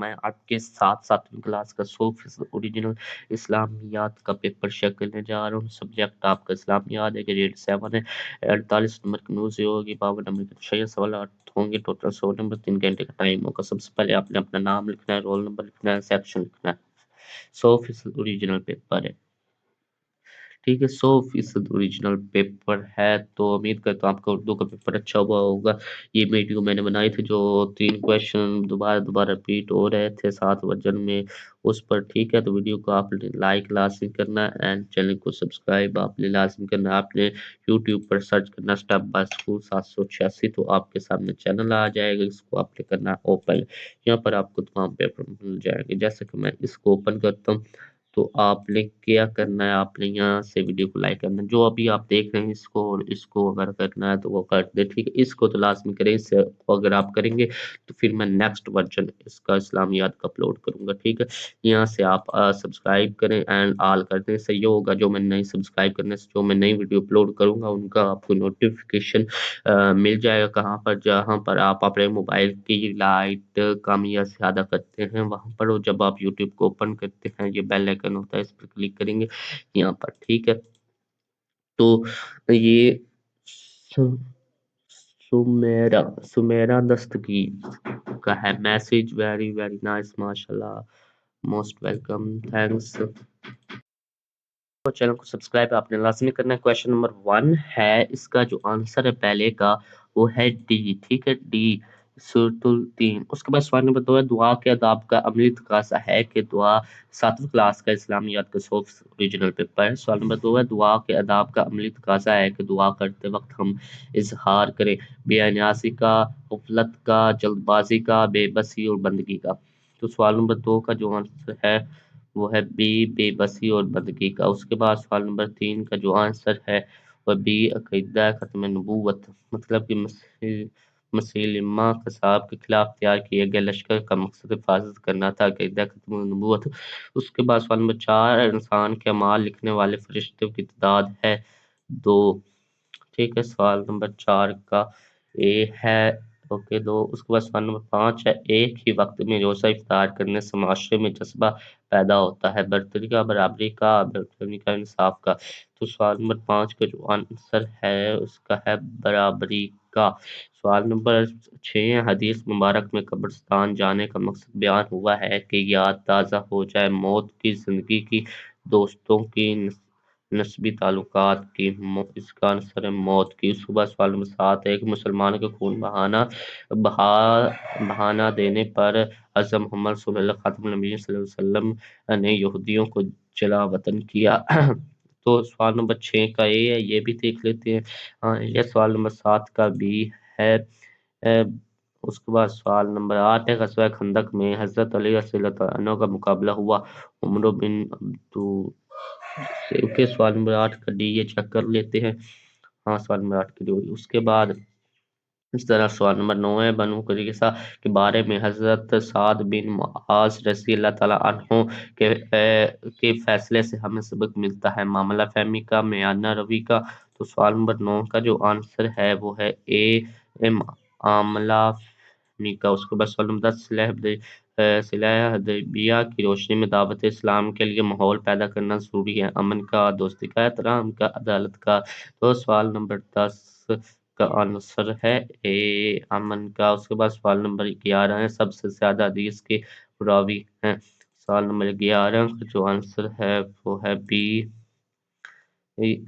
मैं आपके साथ 7वीं क्लास का 100% ओरिजिनल इस्लामियात का पेपर शेयर करने जा रहा हूँ। सब्जेक्ट आपका इस्लामियात है, ग्रेड 7 है। 48 नंबर की न्यूज़ होगी, 52 नंबर की 6 सवाल होंगे, टोटल 100 नंबर, 3 घंटे का टाइम होगा। सबसे पहले आपने अपना नाम लिखना है, रोल नंबर लिखना है, सेक्शन लिखना है। 100% ओरिजिनल पेपर है, ठीक है। 100% ओरिजिनल पेपर है, तो उम्मीद करता हूँ आपका उर्दू का पेपर अच्छा हुआ होगा। ये वीडियो मैंने बनाई थी जो 3 क्वेश्चन दोबारा रिपीट हो रहे थे 7 वर्जन में, उस पर, ठीक है। तो वीडियो को आपने लाइक लाजमी करना एंड चैनल को सब्सक्राइब आपने लाजमी करना। आपने यूट्यूब पर सर्च करना स्टेप बाय स्कूल 786, तो आपके सामने चैनल आ जाएगा। इसको आपने करना ओपन, यहाँ पर आपको तमाम पेपर मिल जाएंगे। जैसे कि मैं इसको ओपन करता हूँ, तो आपने क्या करना है, आपने यहाँ से वीडियो को लाइक करना है। जो अभी आप देख रहे हैं इसको, और इसको अगर करना है तो वो कर दे, ठीक है। इसको तो लाजमी करें, इससे अगर आप करेंगे तो फिर मैं नेक्स्ट वर्जन इसका इस्लामियात का अपलोड करूंगा, ठीक है। यहाँ से आप सब्सक्राइब करें एंड ऑल कर दें, सही होगा। जो मैं नई सब्सक्राइब करने से जो मैं नई वीडियो अपलोड करूंगा उनका आपको नोटिफिकेशन मिल जाएगा। कहाँ पर, जहाँ पर आप अपने मोबाइल की लाइट कम या ज़्यादा करते हैं वहाँ पर, और जब आप यूट्यूब को ओपन करते हैं ये बेल आइकन होता है, इस पर क्लिक करेंगे यहाँ पर, ठीक है। तो ये सु, सुमेरा सुमेरा दस्तगीर का है मैसेज। वेरी वेरी नाइस, माशाल्लाह, मोस्ट वेलकम, थैंक्स। तो चैनल को सब्सक्राइब आपने लाजमी करना है। क्वेश्चन नंबर 1 है, इसका जो आंसर है पहले का वो है डी, ठीक है, डी सूरतुल 3। उसके बाद सवाल नंबर 2 है, दुआ के अदाब का अमली तकाज़ा है कि दुआ 7वीं क्लास का इस्लामियात का 100 ओरिजिनल पेपर है। सवाल नंबर 2 है, दुआ के अदाब का अमली तकाज़ा है कि दुआ करते वक्त हम इजहार करें बेनियाज़ी का, गफलत का, जल्दबाजी का, बेबसी और बंदगी का। तो सवाल नंबर 2 का जो आंसर है वो है बी, बेबसी और बंदगी का। उसके बाद सवाल नंबर 3 का जो आंसर है वह बी, अकीदा खत्म नबूवत, मतलब कि मसीलिमा कसाब के खिलाफ तैयार किए गए लश्कर का मकसद हिफाजत करना था, अकीदा खत्म नबूवत। उसके बाद सवाल नंबर 4, इंसान के अमाल लिखने वाले फरिश्तों की तादाद है 2, ठीक है। सवाल नंबर 4 का ए है, ओके, 2। उसके बाद सवाल नंबर 5 है, एक ही वक्त में रोज़ा इफ्तार करने से माशरे में जज्बा पैदा होता है बर्तरी का, बराबरी का, बरतरी का, इंसाफ का। तो सवाल नंबर 5 का जो आंसर है उसका है बराबरी का। सवाल नंबर 6, हदीस मुबारक में कब्रिस्तान जाने का मकसद बयान हुआ है कि याद ताज़ा हो जाए मौत की, जिंदगी की, दोस्तों की, नस्बी ताल्लुकात की। इसका आंसर है मौत की। उसके बाद सवाल नंबर 7 है कि मुसलमान के खून बहा बहाना देने पर हज़रत मोहम्मद सल्लल्लाहु खातमुन नबी सल्लल्लाहु अलैहि वसल्लम ने यहूदियों को जला वतन किया। तो सवाल नंबर 6 का ए है, ये भी देख लेते हैं। हाँ, ये सवाल नंबर 7 का बी है। उसके बाद सवाल नंबर 8 है, ग़ज़वा खंदक में हज़रत अली रज़ियल्लाहु अन्हु का मुकाबला हुआ उमर बिन अब्दू से। ओके, सवाल नंबर 8 का डी ये चेक कर लेते हैं। हाँ, सवाल नंबर 8 की डी। उसके बाद इस तरह सवाल नंबर 9 है, बनु कुरैज़ा के बारे में हज़रत साद बिन मुआज़ रज़ी अल्लाह ताला अन्हु के फैसले से हमें सबक मिलता है, मामला फहमी का, मेयाना रवी का। तो सवाल नंबर 9 का जो आंसर है वो है ए, मामला फहमी का। उसके बाद सवाल नंबर 10, सिलह हदैबिया की रोशनी में दावत इस्लाम के लिए माहौल पैदा करना ज़रूरी है, अमन का, दोस्ती का, एहतराम का, अदालत का। तो सवाल नंबर 10 का आंसर है ए, अमन का। उसके बाद सवाल नंबर 11 है, सबसे ज्यादा हदीस के रावी हैं। सवाल नंबर 11 का जो आंसर है वो है बी,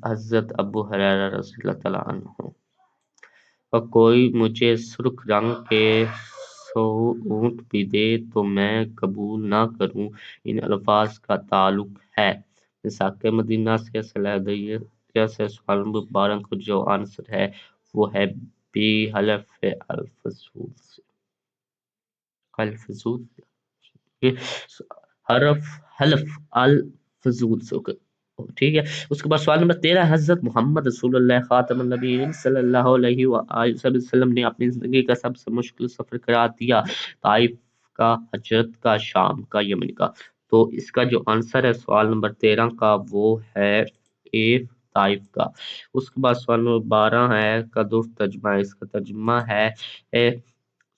हजरत अबू हुरैरा रज़ियल्लाहु ताला अन्हु। और कोई मुझे सुर्ख रंग के 100 ऊँट भी दे तो मैं कबूल ना करूँ, इन अल्फाज का ताल्लुक है मिसाक मदीना से, सलाह से। सवाल नंबर 12 का जो आंसर है वो है बी, हलफ अल-फजूल से। अल-फजूल, ये हरफ हलफ अल फजूल से, ओके, ठीक है। उसके बाद सवाल नंबर 13, हजरत मोहम्मद रसूलुल्लाह खातमुन नबीय्यीन सल्लल्लाहु अलैहि वसल्लम ने अपनी जिंदगी का सबसे मुश्किल सफर करार दिया, ताइफ का, हजरत का, शाम का, यमन का। तो इसका जो आंसर है सवाल नंबर 13 का वो है ए, ताइफ का। उसके बाद सवाल नंबर 12 है का दुरुस्त तर्जुमा, इसका तर्जुमा है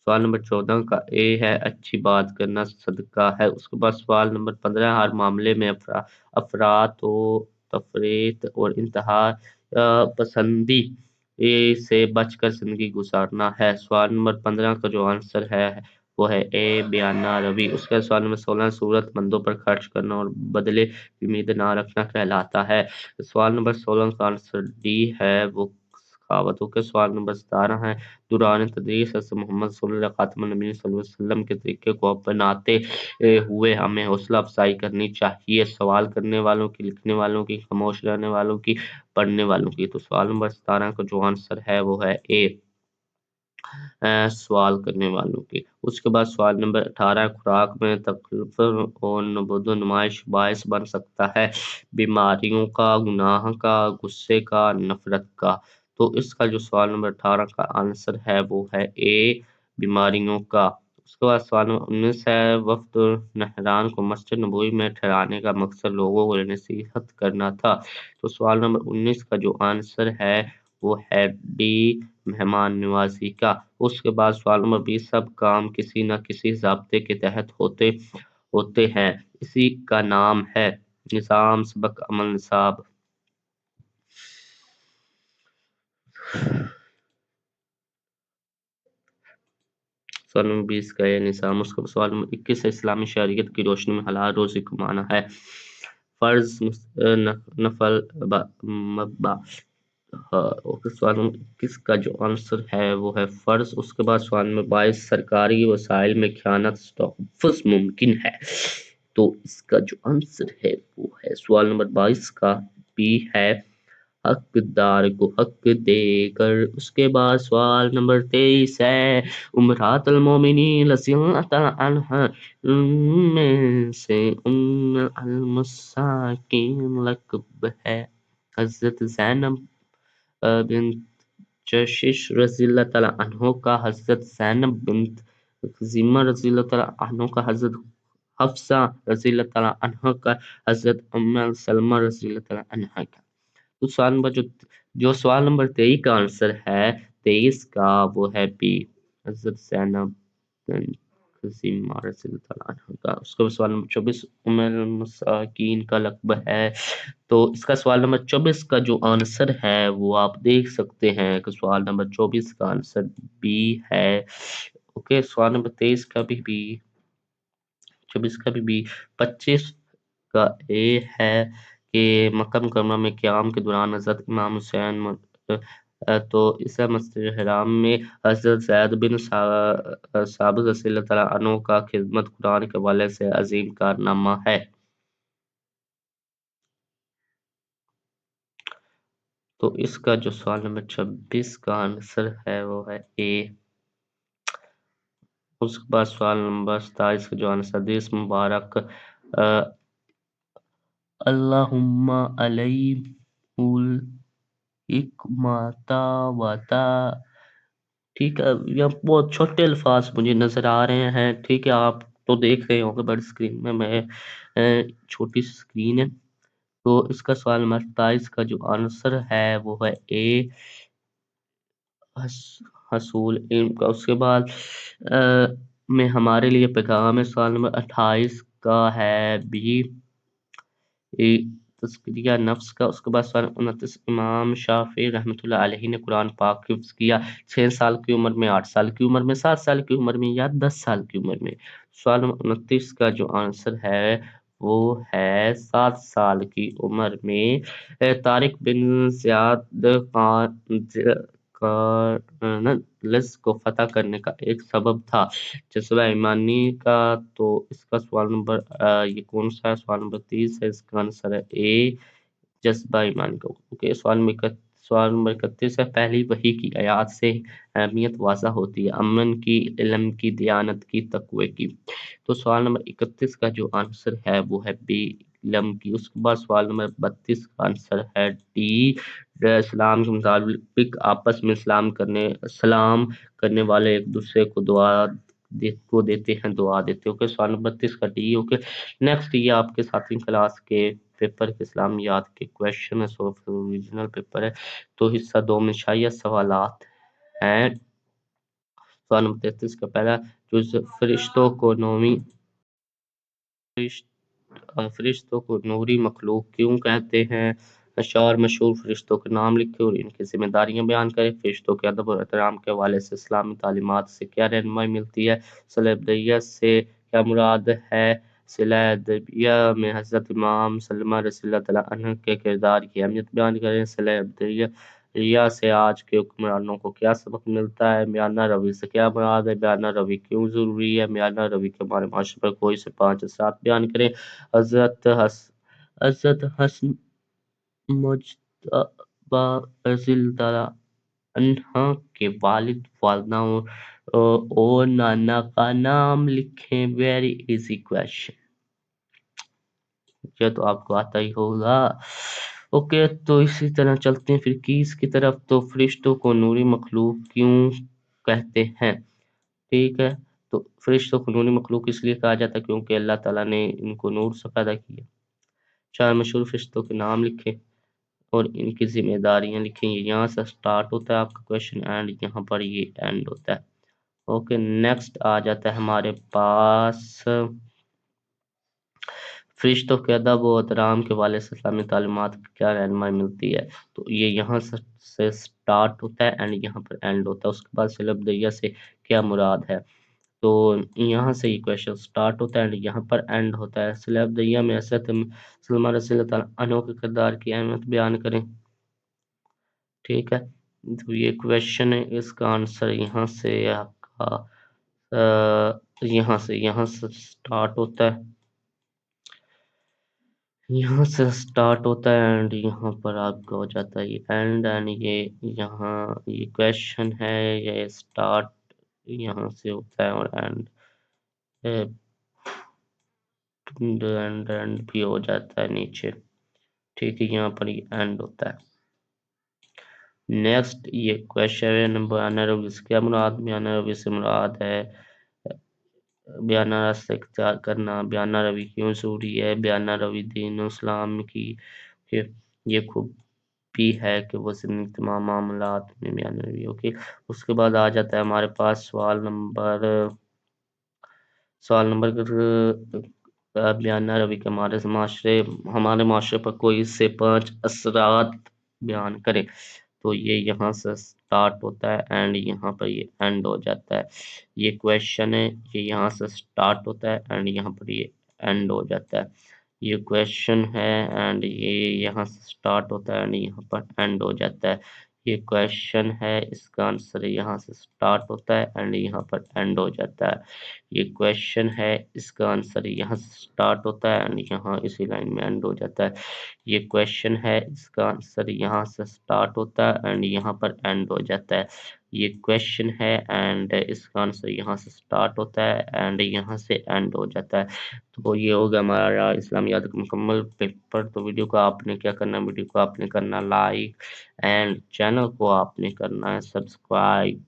سوال نمبر 14 کا اے ہے اچھی بات کرنا صدقہ ہے۔ اس کے بعد سوال نمبر 15 ہر معاملے میں افراط و تفریط اور انتہا پسندی سے بچ کر زندگی گزارنا ہے۔ سوال نمبر 15 کا جو آنسر ہے وہ ہے اے بیانہ روی۔ اس کے سوال نمبر 16 ضرورت مندوں پر خرچ کرنا اور بدلے کی امید نہ رکھنا کہلاتا ہے۔ سوال نمبر 16 کا آنسر ڈی ہے وہ سخاوتوں کے۔ سوال نمبر 17 ہے دوران تدریس حضرت محمد صلی اللہ خاتم النبی صلی اللہ علیہ وسلم کے طریقے کو اپناتے ہوئے ہمیں حوصلہ افزائی کرنی چاہیے۔ سوال کرنے والوں کی، لکھنے والوں کی، خاموش رہنے والوں کی، پڑھنے والوں کی۔ تو سوال نمبر 17 کا جو آنسر ہے وہ ہے اے سوال کرنے والوں کی۔ اس کے بعد سوال نمبر 18 خوراک میں تکلف اور نبود و نمائش باعث بن سکتا ہے بیماریوں کا، گناہ کا، غصے کا، نفرت کا۔ تو اس کا جو سوال نمبر 18 کا آنسر ہے وہ ہے اے بیماریوں کا۔ اس کے بعد سوال نمبر 19 ہے وفد نہران کو مسجد نبوی میں ٹھہرانے کا مقصد لوگوں کو نصیحت کرنا تھا۔ تو سوال نمبر 19 کا جو آنسر ہے وہ ہے ڈی مہمان نوازی کا۔ اس کے بعد سوال نمبر 20 سب کام کسی نہ کسی ضابطے کے تحت ہوتے ہیں، اسی کا نام ہے نظام، سبق، عمل، نصاب۔ سوال نمبر 20 کا یہ نظام۔ اس کا سوال نمبر 21 ہے اسلامی شریعت کی روشنی میں حلال روزی کمانا ہے فرض نفل مباح۔ سوال نمبر 21 کا جو آنسر ہے وہ ہے فرض۔ اس کے بعد سوال نمبر 22 سرکاری وسائل میں خیانت تحفظ ممکن ہے۔ تو اس کا جو آنسر ہے وہ ہے سوال نمبر 22 کا بی ہے حقدار کو حق دے کر۔ اس کے بعد سوال نمبر 23 ہے امہات المومنین رضی اللہ تعالی عنہ میں سے ام المساکین لقب ہے حضرت زینب بنت جشش رضی اللہ تعالی عنہ کا، حضرت زینب بنت خزیمہ رضی اللہ تعالی عنہ کا، حضرت حفصہ رضی اللہ تعالی عنہ کا، حضرت ام سلمہ رضی اللہ تعالی عنہ کا۔ تو سوال نمبر جو سوال نمبر 23 کا آنسر ہے 23 کا وہ ہے بی حضرت زینب بنت خزیمہ رضی اللہ تعالی عنہ کا۔ اس کا سوال نمبر 24 ام المساکین کا لقب ہے۔ تو اس کا سوال نمبر 24 کا جو آنسر ہے وہ آپ دیکھ سکتے ہیں کہ سوال نمبر 24 کا آنسر بی ہے۔ اوکے سوال نمبر 23 کا بھی بی، 24 کا بھی بی، 25 کا اے ہے کہ مکہ مکرمہ میں قیام کے دوران حضرت امام حسین تو اس مسجد حرام میں حضرت زید بن ثابت رضی اللہ تعالیٰ عنہ کا خدمت قرآن کے حوالے سے عظیم کارنامہ ہے۔ تو اس کا جو سوال نمبر 26 کا آنسر ہے وہ ہے اے۔ اس کے بعد سوال نمبر 27 کا جو آنسر حدیث مبارک اللہم علی حکمتا وتا، ٹھیک ہے یہ بہت چھوٹے الفاظ مجھے نظر آ رہے ہیں، ٹھیک ہے آپ تو دیکھ رہے ہوں گے بڑی اسکرین میں چھوٹی اسکرین ہے۔ تو اس کا سوال نمبر 27 کا جو آنسر ہے وہ ہے اے حصول علم کا۔ اس کے بعد میں ہمارے لیے پیغام ہے سوال نمبر 28 کا ہے بی تزکیہ نفس کا۔ اس کے بعد سوال 29 امام شافعی رحمۃ اللہ علیہ نے قرآن پاک حفظ کیا 6 سال کی عمر میں، 8 سال کی عمر میں، 7 سال کی عمر میں یا 10 سال کی عمر میں۔ سوال نمبر 29 کا جو آنسر ہے وہ ہے 7 سال کی عمر میں۔ طارق بن زیاد کارنلس کو فتح کرنے کا ایک سبب تھا جذبہ ایمانی کا۔ تو اس کا سوال نمبر یہ کون سا ہے؟ سوال نمبر 30 ہے، اس کا آنسر ہے اے جذبہ ایمانی کا۔ اوکے سوال نمبر 31 ہے پہلی وحی کی آیات سے اہمیت واضح ہوتی ہے امن کی، علم کی، دیانت کی، تقوی کی۔ تو سوال نمبر 31 کا جو آنسر ہے وہ ہے بی علم کی۔ اس کے بعد سوال نمبر 32 کا آنسر ہے ڈی اسلام کے مطابق آپس میں سلام کرنے والے ایک دوسرے کو دعا دیتے ہیں، دعا دیتے ہیں۔ اوکے سوال نمبر 32 کا ڈی۔ اوکے نیکسٹ یہ آپ کے 7ویں کلاس کے پیپر کے اسلامیات کے کویشچن ہے، ریجنل پیپر ہے۔ تو حصہ 2 میں شائع سوالات ہیں۔ सवाल नंबर 33 का पहला जुज़ फरिश्तों को फरिश्तों को नूरी मखलूक क्यों कहते हैं? अशार मशहूर फरिश्तों के नाम लिखें और इनकी जिम्मेदारियां बयान करें। फरिश्तों के अदब और एहतराम के हवाले से इस्लामी तालीमात से क्या रहनुमाई मिलती है? सलह से क्या मुराद है? सलह में हज़रत इमाम सल्लल्लाहु अलैहि वसल्लम के किरदार की अहमियत बयान करें। सलह रिया से आज के हुक्मरानों को क्या सबक मिलता है? बयाना रवी से क्या मुराद है? बयाना रवी क्यों ज़रूरी है? बयाना रवी के हमारे माशरे पर कोई से 5 असरात बयान करें। हज़रत हसन मुज्तबा रज़ियल्लाहु अन्हा के वालिद वालिदा और नाना का नाम लिखें। वेरी इजी क्वेश्चन, ये तो आपको आता ही होगा। ओके, तो इसी तरह चलते हैं फिर कीज की तरफ। तो फरिश्तों को नूरी मखलूक क्यों कहते हैं? ठीक है, तो फरिश्तों को नूरी मखलूक इसलिए कहा जाता है क्योंकि अल्लाह ताला ने इनको नूर से पैदा किया। 4 मशहूर फरिश्तों के नाम लिखें और इनकी जिम्मेदारियां लिखें। ये यहाँ से स्टार्ट होता है आपका क्वेश्चन एंड यहाँ पर ये एंड होता है। ओके, नेक्स्ट आ जाता है हमारे पास फरिश्तों के अदब व एहतराम के हवाले से इस्लामी तालीमात की क्या रहनुमाई मिलती है? तो ये यहाँ से स्टार्ट होता है एंड यहाँ पर एंड होता है। उसके बाद सिलबदैया से क्या मुराद है? तो यहाँ से ये क्वेश्चन स्टार्ट होता है एंड यहाँ पर एंड होता है। सिलबदैया में हज़रत सलमान रज़ियल्लाहु अन्हु के किरदार की अहमियत बयान करें। ठीक है, तो ये क्वेश्चन है, इसका आंसर यहाँ से आपका यहाँ से स्टार्ट होता है, यहाँ से स्टार्ट होता है एंड यहाँ पर आपका हो जाता है ये एंड ये यहाँ ये क्वेश्चन है, ये स्टार्ट यहाँ से होता है और एंड एंड भी हो जाता है नीचे। ठीक है, यहाँ पर ये एंड होता है। नेक्स्ट ये क्वेश्चन है नंबर बयाना रवी से क्या मुराद? बयाना रवी से मुराद है बयाना रास्ता इख्तियार करना। बयाना रवी क्यों जरूरी है? बयाना रवी दीन इस्लाम की ये खूबी है कि वो जिंदगी तमाम मामलात में बयाना रवी। ओके, उसके बाद आ जाता है हमारे पास सवाल नंबर बयाना रवी के हमारे माशरे पर कोई से 5 असरात बयान करें। तो ये यहाँ से स्टार्ट होता है एंड यहाँ पर ये एंड हो जाता है। ये क्वेश्चन है, ये यहाँ से स्टार्ट होता है एंड यहाँ पर ये एंड हो जाता है। ये क्वेश्चन है एंड ये यहाँ से स्टार्ट होता है एंड यहाँ पर एंड हो जाता है। ये क्वेश्चन है, इसका आंसर यहाँ से स्टार्ट होता है एंड यहाँ पर एंड हो जाता है। ये क्वेश्चन है, इसका आंसर यहाँ से स्टार्ट होता है एंड यहाँ इसी लाइन में एंड हो जाता है। ये क्वेश्चन है, इसका आंसर यहाँ से स्टार्ट होता है एंड यहाँ पर एंड हो जाता है। ये क्वेश्चन है एंड इसका आंसर यहाँ से स्टार्ट होता है एंड यहाँ से एंड हो जाता है। तो ये होगा हमारा इस्लामियात का मुकम्मल पेपर। तो वीडियो को आपने क्या करना है? वीडियो को आपने करना लाइक एंड चैनल को आपने करना है सब्सक्राइब।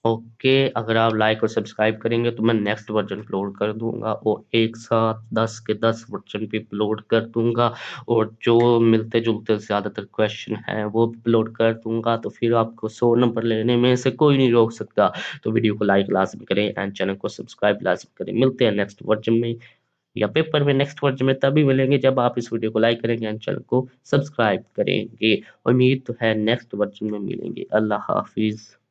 ओके, अगर आप लाइक और सब्सक्राइब करेंगे तो मैं नेक्स्ट वर्जन अपलोड कर दूंगा और एक साथ 10 के 10 वर्जन भी अपलोड कर दूंगा और जो मिलते जुलते ज़्यादातर क्वेश्चन हैं वो अपलोड कर दूंगा। तो फिर आपको 100 नंबर लेने में से कोई नहीं रोक सकता। तो वीडियो को लाइक लाजमी करें एंड चैनल को सब्सक्राइब लाजमी करें। मिलते हैं नेक्स्ट वर्जन में या पेपर में। नेक्स्ट वर्जन में तभी मिलेंगे जब आप इस वीडियो को लाइक करेंगे एंड चैनल को सब्सक्राइब करेंगे। उम्मीद तो है नेक्स्ट वर्जन में मिलेंगे। अल्लाह हाफिज़।